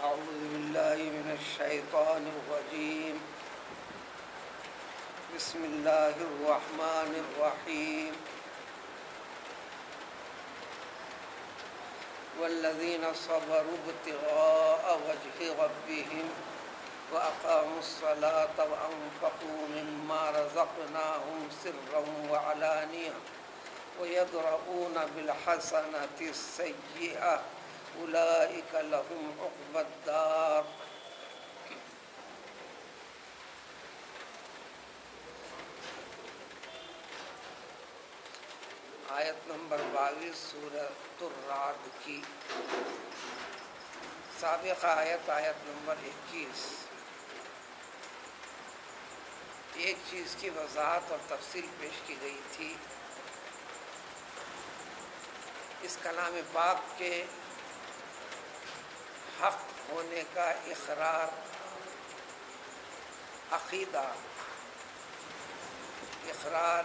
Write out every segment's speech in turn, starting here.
أعوذ بالله من الشيطان الرجيم. بسم الله الرحمن الرحيم. والذين صبروا ابتغاء وجه ربهم وأقاموا الصلاة وأنفقوا مما رزقناهم سرا وعلانية ويدرؤون بالحسنة السيئة أولئك لهم عقبى الدار. آیت نمبر 22 سورۃ الرعد کی سابقہ آیت نمبر 21 ایک چیز کی وضاحت اور تفصیل پیش کی گئی تھی. اس کلام پاک کے حق ہونے کا اقرار، عقیدہ، اقرار،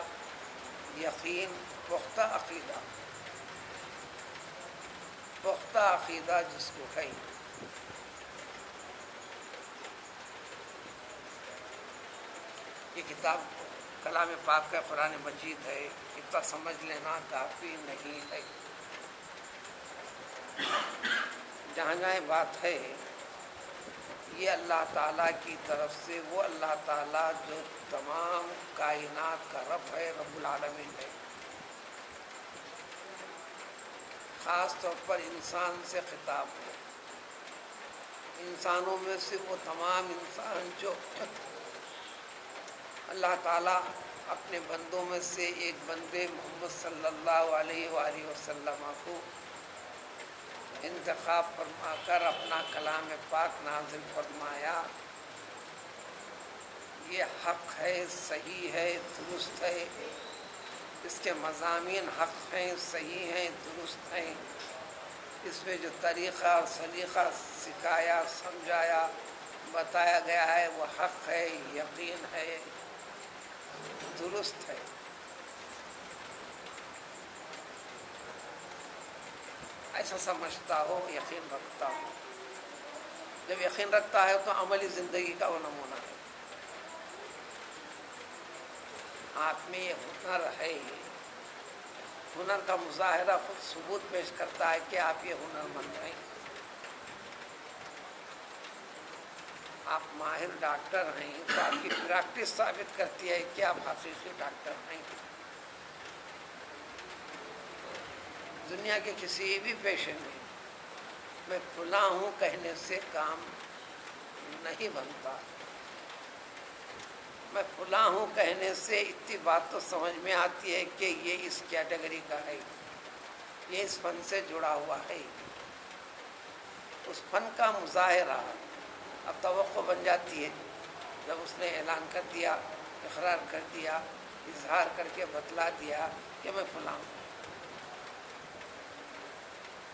یقین، پختہ عقیدہ جس کو ہے. یہ کتاب کلام پاک کا قرآن مجید ہے، اتنا سمجھ لینا کافی نہیں ہے. جہاں جہاں بات ہے یہ اللہ تعالیٰ کی طرف سے، وہ اللہ تعالیٰ جو تمام کائنات کا رب ہے، رب العالمین ہے. خاص طور پر انسان سے خطاب ہے. انسانوں میں سے وہ تمام انسان جو اللہ تعالیٰ اپنے بندوں میں سے ایک بندے محمد صلی اللہ علیہ وآلہ وسلم کو انتخاب فرما کر اپنا کلام پاک نازل فرمایا. یہ حق ہے، صحیح ہے، درست ہے. اس کے مضامین حق ہیں، صحیح ہیں، درست ہیں. اس میں جو طریقہ اور سلیقہ سکھایا، سمجھایا، بتایا گیا ہے وہ حق ہے، یقین ہے، درست ہے. ایسا سمجھتا ہو، یقین رکھتا ہو. جب یقین رکھتا ہے تو عملی زندگی کا وہ نمونہ ہے. آپ میں یہ ہنر ہے، ہنر کا مظاہرہ خود ثبوت پیش کرتا ہے کہ آپ یہ ہنر مند ہیں. آپ ماہر ڈاکٹر ہیں تو آپ کی پریکٹس ثابت کرتی ہے کہ آپ حقیقی ڈاکٹر ہیں. دنیا کے کسی بھی پیشے میں فلاں ہوں کہنے سے کام نہیں بنتا. میں فلاں ہوں کہنے سے اتنی بات تو سمجھ میں آتی ہے کہ یہ اس کیٹیگری کا ہے، یہ اس فن سے جڑا ہوا ہے. اس فن کا مظاہرہ اب توقع بن جاتی ہے. جب اس نے اعلان کر دیا، اقرار کر دیا، اظہار کر کے بتلا دیا کہ میں فلاں ہوں،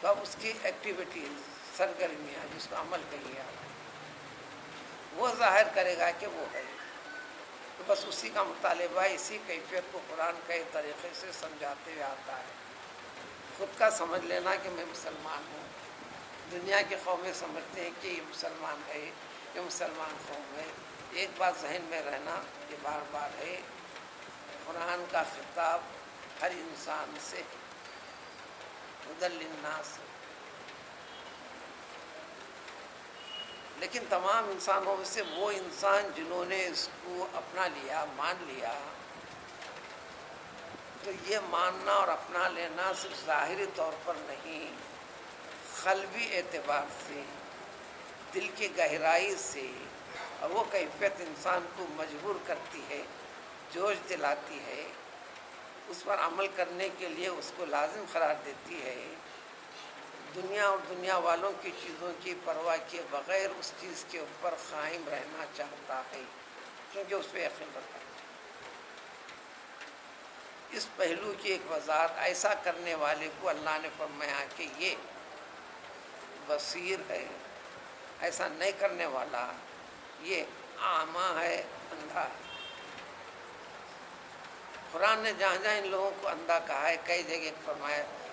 تو اب اس کی ایکٹیویٹیز، سرگرمیاں جس کو عمل کہیے آپ، وہ ظاہر کرے گا کہ وہ ہے. تو بس اسی کا مطالبہ، اسی کیفیت کو قرآن کئی طریقے سے سمجھاتے ہوئے آتا ہے. خود کا سمجھ لینا کہ میں مسلمان ہوں. دنیا کی قومیں سمجھتے ہیں کہ یہ مسلمان ہے، یہ مسلمان قوم ہے. ایک بات ذہن میں رہنا، یہ بار بار ہے، قرآن کا خطاب ہر انسان سے، ہدی للناس، لیکن تمام انسانوں میں سے وہ انسان جنہوں نے اس کو اپنا لیا، مان لیا، تو یہ ماننا اور اپنا لینا صرف ظاہری طور پر نہیں، قلبی اعتبار سے، دل کی گہرائی سے. اور وہ کیفیت انسان کو مجبور کرتی ہے، جوش دلاتی ہے، اس پر عمل کرنے کے لیے اس کو لازم قرار دیتی ہے. دنیا اور دنیا والوں کی چیزوں کی پرواہ کیے بغیر اس چیز کے اوپر قائم رہنا چاہتا ہے، کیونکہ اس پہ یقین رکھتا ہے. اس پہلو کی ایک وضاحت، ایسا کرنے والے کو اللہ نے فرمایا کہ یہ بصیر ہے، ایسا نہیں کرنے والا یہ اعمیٰ ہے، اندھا ہے. قرآن نے جہاں جہاں ان لوگوں کو اندھا کہا ہے، کئی جگہ فرمایا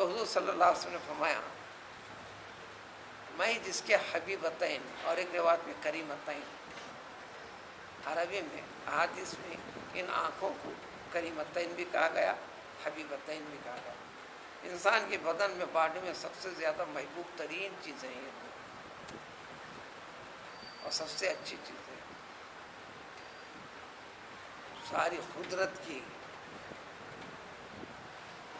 تو حضور صلی اللہ علیہ وسلم نے فرمایا میں جس کے حبیبتین اور ایک روایت میں کریمتین، عربی میں احادیث میں ان آنکھوں کو کریمتین بھی کہا گیا، حبیبتین بھی کہا گیا۔ انسان کے بدن میں باڈی میں سب سے زیادہ محبوب ترین چیزیں ہیں یہ دو، اور سب سے اچھی چیزیں، ساری قدرت کی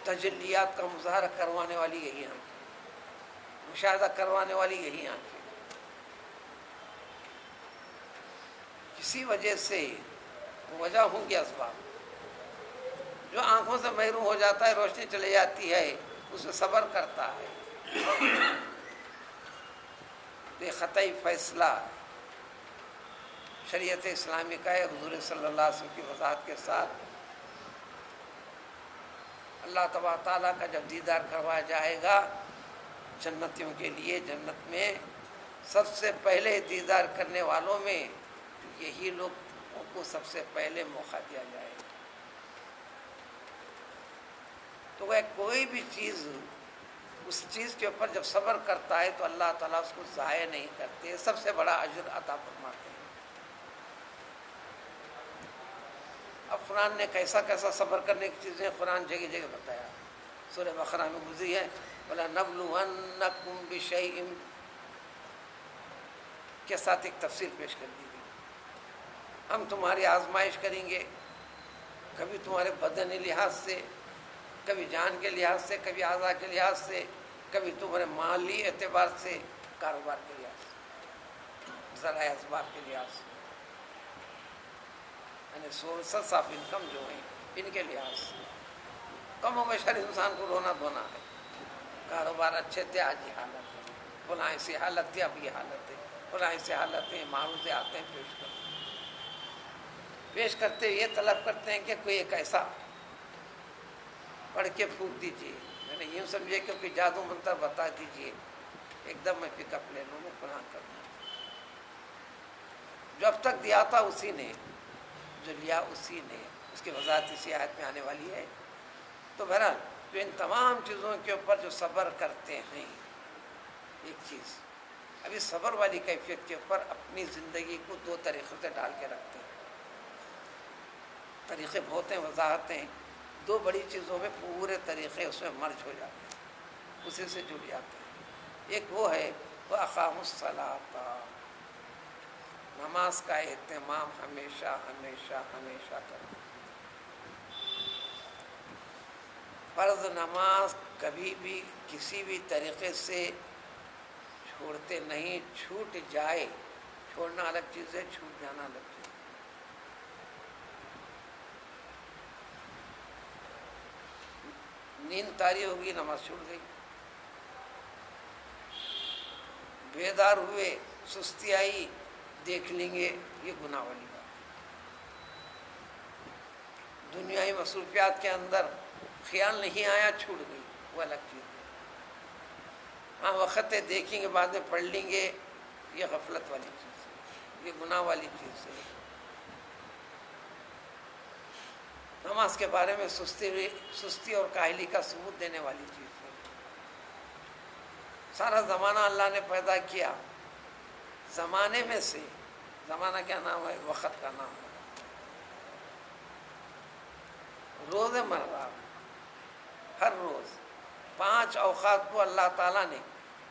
تجلیات کا مظاہرہ کروانے والی یہی آنکھیں، مشاہدہ کروانے والی یہی آنکھیں۔ کسی وجہ سے وجہ ہوں گی اسباب، جو آنکھوں سے محروم ہو جاتا ہے، روشنی چلی جاتی ہے، اس میں صبر کرتا ہے، یہ خطئی فیصلہ شریعت اسلامی کا ہے۔ حضور صلی اللہ علیہ وسلم کی وضاحت کے ساتھ اللہ تبارک تعالیٰ کا جب دیدار کروایا جائے گا جنتیوں کے لیے، جنت میں سب سے پہلے دیدار کرنے والوں میں یہی لوگوں کو سب سے پہلے موقع دیا جائے گا۔ تو وہ کوئی بھی چیز، اس چیز کے اوپر جب صبر کرتا ہے تو اللہ تعالیٰ اس کو ضائع نہیں کرتے، سب سے بڑا اجر عطا فرماتے ہیں۔ اب قرآن نے کیسا کیسا صبر کرنے کی چیزیں قرآن جگہ جگہ بتایا، سورہ بقرہ میں گزری ہے وَلَنَبْلُوَنَّكُمْ بِشَيْءٍ کے ساتھ ایک تفصیل پیش کر دی گئی، ہم تمہاری آزمائش کریں گے، کبھی تمہارے بدنی لحاظ سے، کبھی جان کے لحاظ سے، کبھی اعضاء کے لحاظ سے، کبھی تمہارے مالی اعتبار سے، کاروبار کے لحاظ سے، ذرائع اسباب کے لحاظ سے، یعنی سورسز آف انکم جو ہیں ان کے لحاظ سے۔ کم و بیش ہر انسان کو رونا دھونا ہے، کاروبار اچھے تھے آج یہ حالت ہے، فلاں ایسی حالت تھی اب یہ حالت ہے، فلاں ایسی حالت ہے، معروضے آتے ہیں پیش کرتے یہ طلب کرتے ہیں کہ کوئی ایک ایسا پڑھ کے پھونک دیجیے، یعنی یوں سمجھے کہ کوئی جادو منتر بتا دیجیے، ایک دم میں پک اپ لے لوں، میں فلاں کر لوں۔ جو اب تک دیا تھا اسی نے، جو لیا اسی نے، اس کی وضاحت اسی آیت میں آنے والی ہے۔ تو بہرحال جو ان تمام چیزوں کے اوپر جو صبر کرتے ہیں، ایک چیز ابھی صبر والی کیفیت کے اوپر اپنی زندگی کو دو طریقے سے ڈال کے رکھتے ہیں، طریقے بہت ہیں، وضاحتیں، دو بڑی چیزوں میں پورے طریقے اس میں مرج ہو جاتے ہیں، اسی سے جڑ جاتے ہیں۔ ایک وہ ہے وَأَقَامُوا الصَّلَاةَ، نماز کا اہتمام ہمیشہ ہمیشہ ہمیشہ کریں۔ فرض نماز کبھی بھی کسی بھی طریقے سے چھوڑتے نہیں، چھوٹ جائے، چھوڑنا الگ چیز ہے، چھوٹ جانا الگ چیز ہے۔ نیند طاری ہوگی، نماز چھوٹ گئی، بیدار ہوئے، سستی آئی، دیکھ لیں گے، یہ گناہ والی بات۔ دنیائی مصروفیات کے اندر خیال نہیں آیا، چھوٹ گئی، وہ الگ چیز ہے۔ ہاں وقت ہے، دیکھیں گے، بعد میں پڑھ لیں گے، یہ غفلت والی چیز ہے، یہ گناہ والی چیز ہے۔ نماز کے بارے میں سستی اور کاہلی کا ثبوت دینے والی چیز ہے۔ سارا زمانہ اللہ نے پیدا کیا، زمانے میں سے، زمانہ کیا نام ہے؟ وقت کا نام ہے۔ روز مرہ ہر روز 5 اوقات کو اللہ تعالیٰ نے،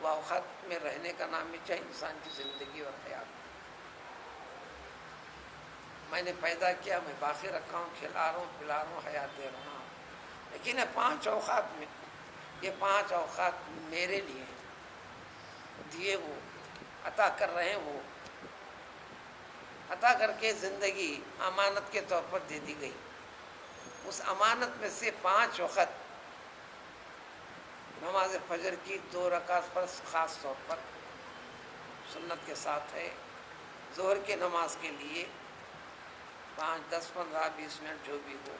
وہ اوقات میں رہنے کا نام بھی چاہے انسان کی زندگی اور حیات۔ میں نے پیدا کیا، میں باقی رکھا ہوں، کھلا رہا ہوں، پلا رہا ہوں، حیات دے رہا ہوں، لیکن یہ 5 اوقات میں، یہ 5 اوقات میرے لیے دیے، وہ عطا کر رہے ہیں، وہ عطا کر کے زندگی امانت کے طور پر دے دی گئی۔ اس امانت میں سے 5 وقت نماز فجر کی 2 رکعت پر خاص طور پر سنت کے ساتھ ہے، ظہر کی نماز کے لیے 5، 10، 15، 20 منٹ جو بھی ہو،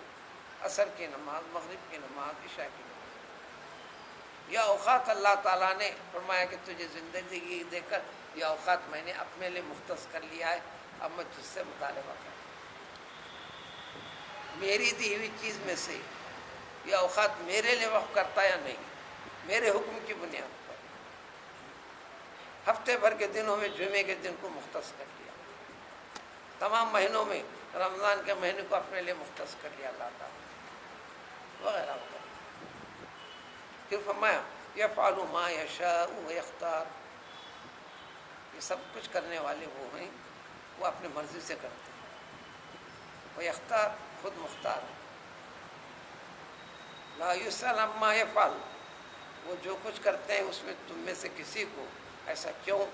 عصر کی نماز، مغرب کی نماز، عشاء کی نماز، یہ اوقات اللہ تعالیٰ نے فرمایا کہ تجھے زندگی دے کر یہ اوقات میں نے اپنے لیے مختص کر لیا ہے، اب میں تجھ سے مطالبہ کروں، میری دی ہوئی چیز میں سے یہ اوقات میرے لیے وقف کرتا یا نہیں، میرے حکم کی بنیاد پر ہفتے بھر کے دنوں میں جمعے کے دن کو مختص کر لیا، تمام مہینوں میں رمضان کے مہینے کو اپنے لیے مختص کر لیا اللہ تعالیٰ وغیرہ وغیرہ۔ پھر فرمایا یفعل ما یشاء ویختار، یہ سب کچھ کرنے والے وہ ہیں، وہ اپنی مرضی سے کرتے ہیں، ویختار خود مختار ہے، لا یسأل عما یفعل، وہ جو کچھ کرتے ہیں اس میں تم میں سے کسی کو ایسا کیوں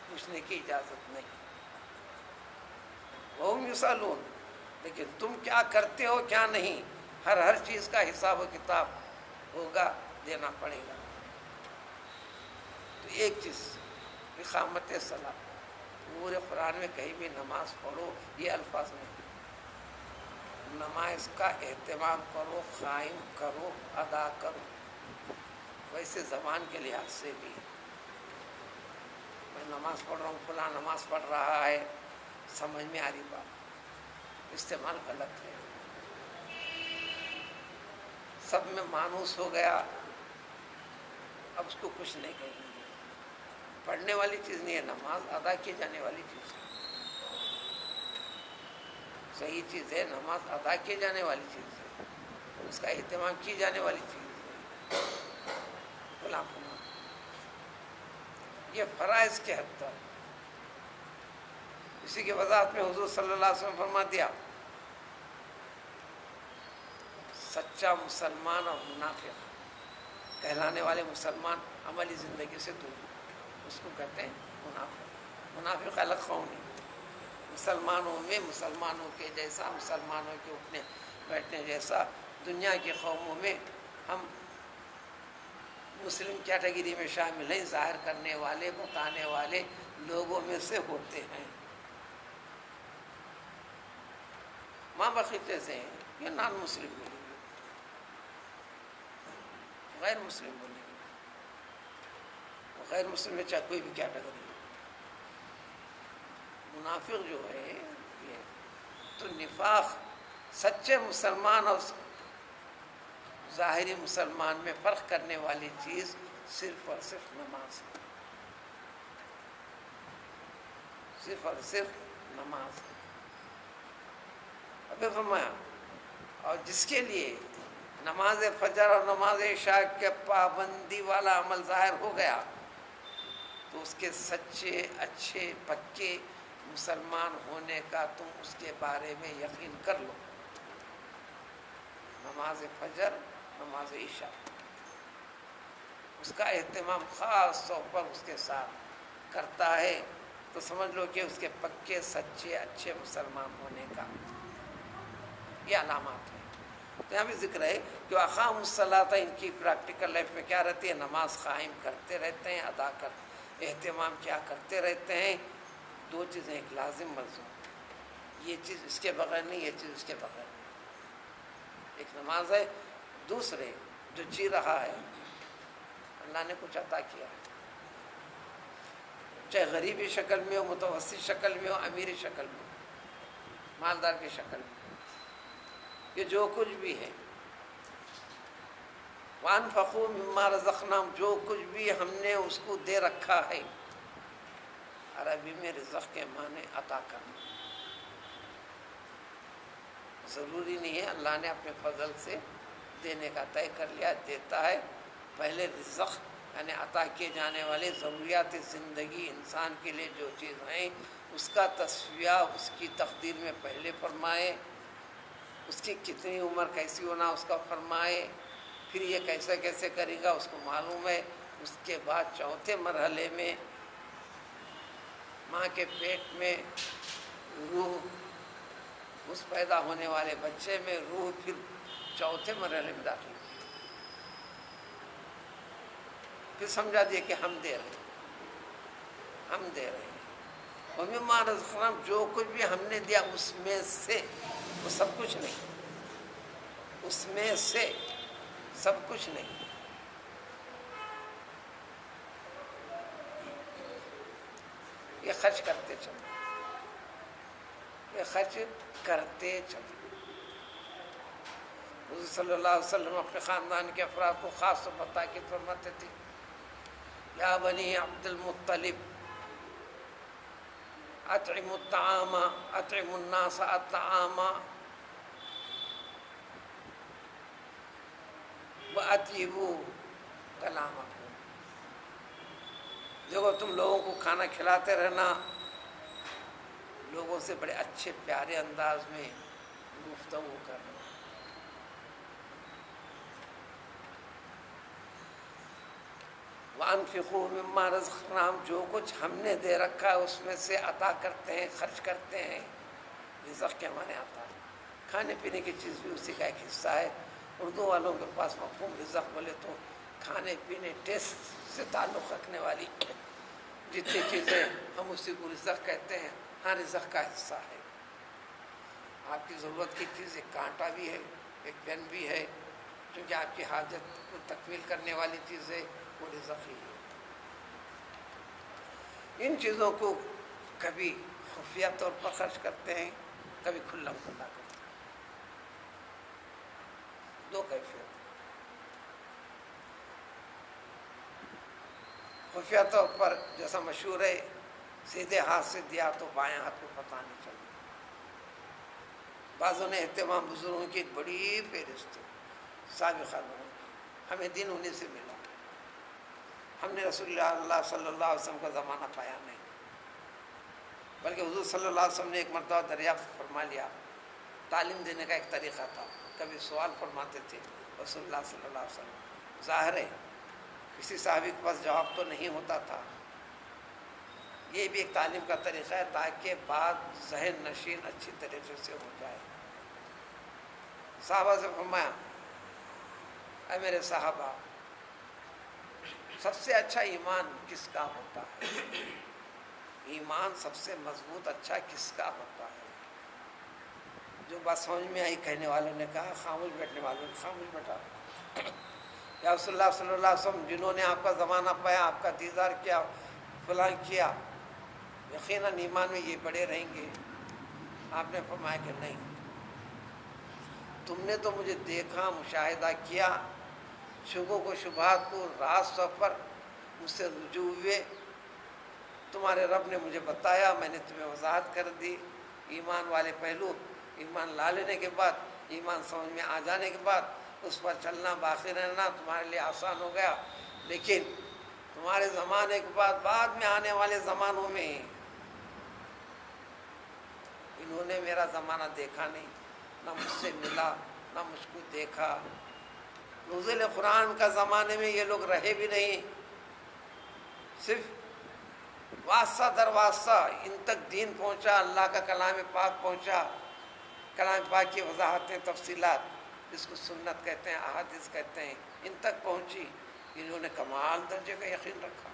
پوچھنے کی اجازت نہیں، وہم یسألون، لیکن تم کیا کرتے ہو کیا نہیں، ہر چیز کا حساب و کتاب ہوگا، دینا پڑے گا۔ تو ایک چیز اقامت صلاۃ، پورے قرآن میں کہیں بھی نماز پڑھو یہ الفاظ نہیں، نماز کا اہتمام کرو، قائم کرو، ادا کرو۔ ویسے زبان کے لحاظ سے بھی میں نماز پڑھ رہا ہوں، فلاں نماز پڑھ رہا ہے، سمجھ میں آ رہی بات، استعمال غلط ہے، سب میں مانوس ہو گیا، اب اس کو کچھ نہیں کہیں گے، پڑھنے والی چیز نہیں ہے، نماز ادا کی جانے والی چیز ہے، صحیح چیز ہے، نماز ادا کی جانے والی چیز ہے، اس کا اہتمام کی جانے والی چیز ہے، فلاں فلاں یہ فرائض کے حد تک۔ اسی کی وضاحت میں حضور صلی اللہ علیہ وسلم فرما دیا سچا مسلمان اور منافق کہلانے والے مسلمان عملی زندگی سے دور، اس کو کہتے ہیں منافق۔ منافق الگ قوم ہے، مسلمانوں میں مسلمانوں کے جیسا، مسلمانوں کے اٹھنے بیٹھنے جیسا، دنیا کی قوموں میں ہم مسلم کیٹیگری میں شامل ہیں، ظاہر کرنے والے، بتانے والے لوگوں میں سے ہوتے ہیں۔ ماں بقیتے سے ہیں، یہ نان مسلم بولیں گے، غیر مسلم بولیں گے، غیر مسلم میں چاہے کوئی بھی کیٹیگری ہو۔ منافق جو ہے یہ تو نفاق، سچے مسلمان اور ظاہری مسلمان میں فرق کرنے والی چیز صرف اور صرف نماز ہے، صرف اور صرف نماز ہے۔ ابھی فرمایا اور جس کے لیے نماز فجر اور نماز عشاء کے پابندی والا عمل ظاہر ہو گیا تو اس کے سچے اچھے پکے مسلمان ہونے کا تم اس کے بارے میں یقین کر لو۔ نماز فجر، نماز عشاء، اس کا اہتمام خاص طور پر اس کے ساتھ کرتا ہے تو سمجھ لو کہ اس کے پکے سچے اچھے مسلمان ہونے کا یہ علامات ہیں۔ تو یہاں بھی ذکر ہے کہ اقاموا الصلاۃ، ان کی پریکٹیکل لائف میں کیا رہتی ہے، نماز قائم کرتے رہتے ہیں، ادا کر اہتمام کیا کرتے رہتے ہیں۔ دو چیزیں، ایک لازم ملزوم، یہ چیز اس کے بغیر نہیں، یہ چیز اس کے بغیر نہیں، ایک نماز ہے، دوسرے جو جی رہا ہے اللہ نے کچھ عطا کیا ہے، چاہے غریبی شکل میں ہو، متوسط شکل میں ہو، امیری شکل میں ہو، مالدار کی شکل میں، یہ جو کچھ بھی ہے، وَأَنفَقُوا مِمَّا رَزَقْنَاهُمْ، جو کچھ بھی ہم نے اس کو دے رکھا ہے، عربی میں رزق کے معنی عطا کرنا، ضروری نہیں ہے، اللہ نے اپنے فضل سے دینے کا طے کر لیا، دیتا ہے۔ پہلے رزق یعنی عطا کیے جانے والے ضروریات زندگی انسان کے لیے جو چیز ہیں اس کا تصفیہ اس کی تقدیر میں پہلے فرمائے، اس کی کتنی عمر کیسی ہونا اس کا فرمائے، پھر یہ کیسے کیسے کرے گا اس کو معلوم ہے۔ اس کے بعد چوتھے مرحلے میں ماں کے پیٹ میں روح، اس پیدا ہونے والے بچے میں روح پھر چوتھے مرحلے میں داخل ہوئی، پھر سمجھا دیا کہ ہم دے رہے ہیں، ہم دے رہے ہیں، وَمِمَّا رَزَقْنَاهُمْ، جو کچھ بھی ہم نے دیا اس میں سے، وہ سب کچھ نہیں، اس میں سے سب کچھ نہیں، یہ خرچ کرتے چلو، یہ خرچ کرتے چلو، حضور صلی اللہ علیہ وسلم اپنے خاندان کے افراد کو خاص طور پر تاکید فرماتے تھے، یا بنی عبد المطلب اطعموا الطعام اطعموا الناس الطعام وَأَطْيِبُوا كَلَامَكُمْ، دیکھو تم لوگوں کو کھانا کھلاتے رہنا، لوگوں سے بڑے اچھے پیارے انداز میں گفتگو کرنا۔ وَأَنفِقُوا مِمَّا رَزَقْنَاكُمْ، جو کچھ ہم نے دے رکھا ہے اس میں سے عطا کرتے ہیں، خرچ کرتے ہیں۔ رزق کے معنی عطا، کھانے پینے کی چیز بھی اسی کا ایک حصہ ہے۔ اردو والوں کے پاس مفہوم رزق بولے تو کھانے پینے ٹیسٹ سے تعلق رکھنے والی جتنی چیزیں ہم اسی کو رزق کہتے ہیں۔ ہاں رزق کا حصہ ہے، آپ کی ضرورت کی چیز ایک کانٹا بھی ہے، ایک پین بھی ہے، کیونکہ آپ کی حاجت کو تکمیل کرنے والی چیز ہے، وہ رزق ہی ہے۔ ان چیزوں کو کبھی خفیہ طور پر خرچ کرتے ہیں، کبھی کھلا کرتے ہیں، دو کیفیت۔ خفیہ طور پر جیسا مشہور ہے، سیدھے ہاتھ سے دیا تو بائیں ہاتھ کو پتہ نہیں چلتا۔ بعضوں نے اہتمام بزرگوں کی ایک بڑی فہرست ہے، سابقہ لوگوں کی، ہمیں دین انہیں سے ملا، ہم نے رسول اللہ صلی اللہ علیہ وسلم کا زمانہ پایا نہیں، بلکہ حضور صلی اللہ علیہ وسلم نے ایک مرتبہ دریافت فرما لیا۔ تعلیم دینے کا ایک طریقہ تھا، کبھی سوال فرماتے تھے رسول اللہ صلی اللہ علیہ وسلم، ظاہر ہے کسی صحابی کے پاس جواب تو نہیں ہوتا تھا، یہ بھی ایک تعلیم کا طریقہ ہے تاکہ بات ذہن نشین اچھی طریقے سے ہو جائے۔ صحابہ سے فرمایا، اے میرے صحابہ، سب سے اچھا ایمان کس کا ہوتا ہے؟ ایمان سب سے مضبوط اچھا کس کا ہوتا ہے؟ جو بات سمجھ میں آئی کہنے والوں نے کہا، خاموش بیٹھنے والوں نے خاموش بیٹھا۔ یا رسول اللہ صلی اللہ علیہ وسلم، جنہوں نے آپ کا زمانہ پایا، آپ کا دیدار کیا، فلاں کیا، یقیناً ایمان میں یہ بڑے رہیں گے۔ آپ نے فرمایا کہ نہیں، تم نے تو مجھے دیکھا، مشاہدہ کیا، شبہوں کو شبہات کو راز طور پر مجھ سے رجوع ہوئے، تمہارے رب نے مجھے بتایا، میں نے تمہیں وضاحت کر دی۔ ایمان والے پہلو، ایمان لا لینے کے بعد، ایمان سمجھ میں آ جانے کے بعد اس پر چلنا، باقی رہنا تمہارے لیے آسان ہو گیا۔ لیکن تمہارے زمانے کے بعد میں آنے والے زمانوں میں انہوں نے میرا زمانہ دیکھا نہیں، نہ مجھ سے ملا، نہ مجھ کو دیکھا۔ نزول قرآن کا زمانے میں یہ لوگ رہے بھی نہیں، صرف واسطہ در واسطہ ان تک دین پہنچا، اللہ کا کلام پاک پہنچا، کلام پاک کی وضاحتیں، تفصیلات، جس کو سنت کہتے ہیں، احادیث کہتے ہیں، ان تک پہنچی۔ انہوں نے کمال درجے کا یقین رکھا،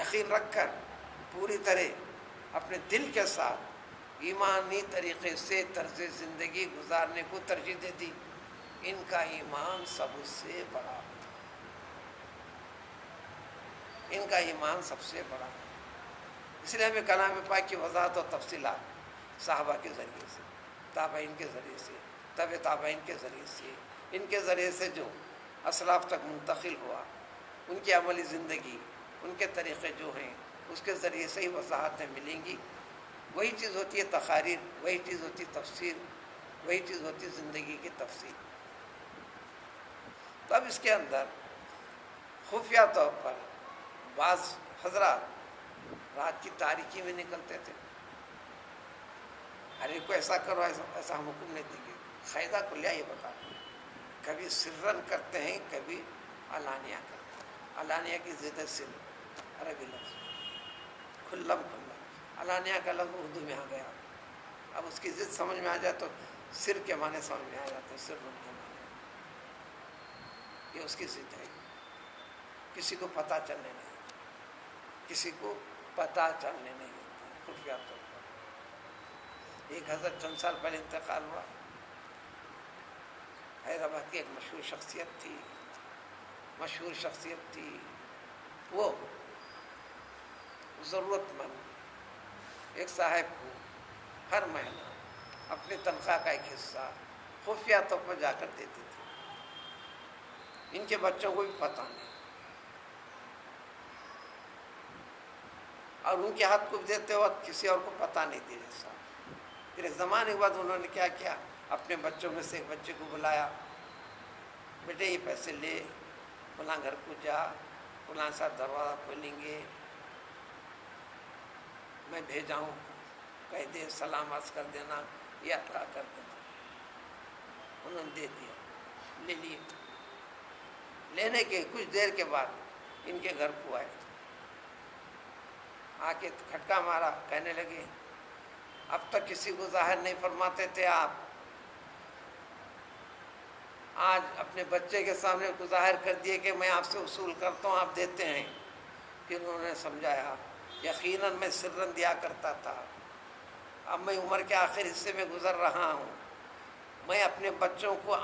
یقین رکھ کر پوری طرح اپنے دل کے ساتھ ایمانی طریقے سے طرز زندگی گزارنے کو ترجیح دے دی۔ ان کا ایمان سب سے بڑا، ان کا ایمان سب سے بڑا ہے۔ اس لیے ہمیں کلام پاک کی وضاحت اور تفصیلات صحابہ کے ذریعے سے، تابعین کے ذریعے سے، تابع تابعین کے ذریعے سے، ان کے ذریعے سے جو اسلاف تک منتقل ہوا، ان کی عملی زندگی، ان کے طریقے جو ہیں، اس کے ذریعے سے ہی وضاحتیں ملیں گی۔ وہی چیز ہوتی ہے تقاریر، وہی چیز ہوتی تفسیر، وہی چیز ہوتی زندگی کی تفسیر۔ تو اب اس کے اندر خفیہ طور پر بعض حضرات رات کی تاریکی میں نکلتے تھے، ہر ایک کو ایسا کرو، ایسا ہم حکم نہیں دیں گے، قاعدہ کلیہ یہ بتا دیں، کبھی سرن کرتے ہیں، کبھی علانیہ کرتے ہیں۔ علانیہ کی ضد ہے سر، عربی لفظ کھلم کھلا، علانیہ کا لفظ اردو میں آ گیا، اب اس کی ضد سمجھ میں آ جائے تو سر کے معنی سمجھ میں آ جاتے ہیں، سر کے معنی یہ اس کی ضد ہے، کسی کو پتہ چلنے نہیں، کسی کو پتہ چلنے نہیں دیتا، خفیہ طور پر۔ ایک حضرت چند سال پہلے انتقال ہوا، حیدرآباد کی ایک مشہور شخصیت تھی، وہ ضرورت مند ایک صاحب کو ہر مہینہ اپنی تنخواہ کا ایک حصہ خفیہ طور پر جا کر دیتے تھے، ان کے بچوں کو بھی پتہ نہیں، اور ان کے ہاتھ کو دیتے وقت کسی اور کو پتہ نہیں تھی جیسا۔ پھر ایک زمانے کے بعد انہوں نے کیا کیا، اپنے بچوں میں سے ایک بچے کو بلایا، بیٹے یہ پیسے لے، فلاں گھر کو جا، فلاں صاحب دروازہ کھولیں گے، میں بھیجا ہوں، کہہ دے سلام عرض کر دینا یا عطا کر دینا۔ انہوں نے دے دیا، لے لیے۔ لینے کے کچھ دیر کے بعد ان کے گھر کو آئے، آ کے کھٹکا مارا، کہنے لگے اب تک کسی کو ظاہر نہیں فرماتے تھے آپ، آج اپنے بچے کے سامنے کو ظاہر کر دیے کہ میں آپ سے وصول کرتا ہوں، آپ دیتے ہیں۔ پھر انہوں نے سمجھایا یقیناً میں سرن دیا کرتا تھا، اب میں عمر کے آخر حصے میں گزر رہا ہوں، میں اپنے بچوں کو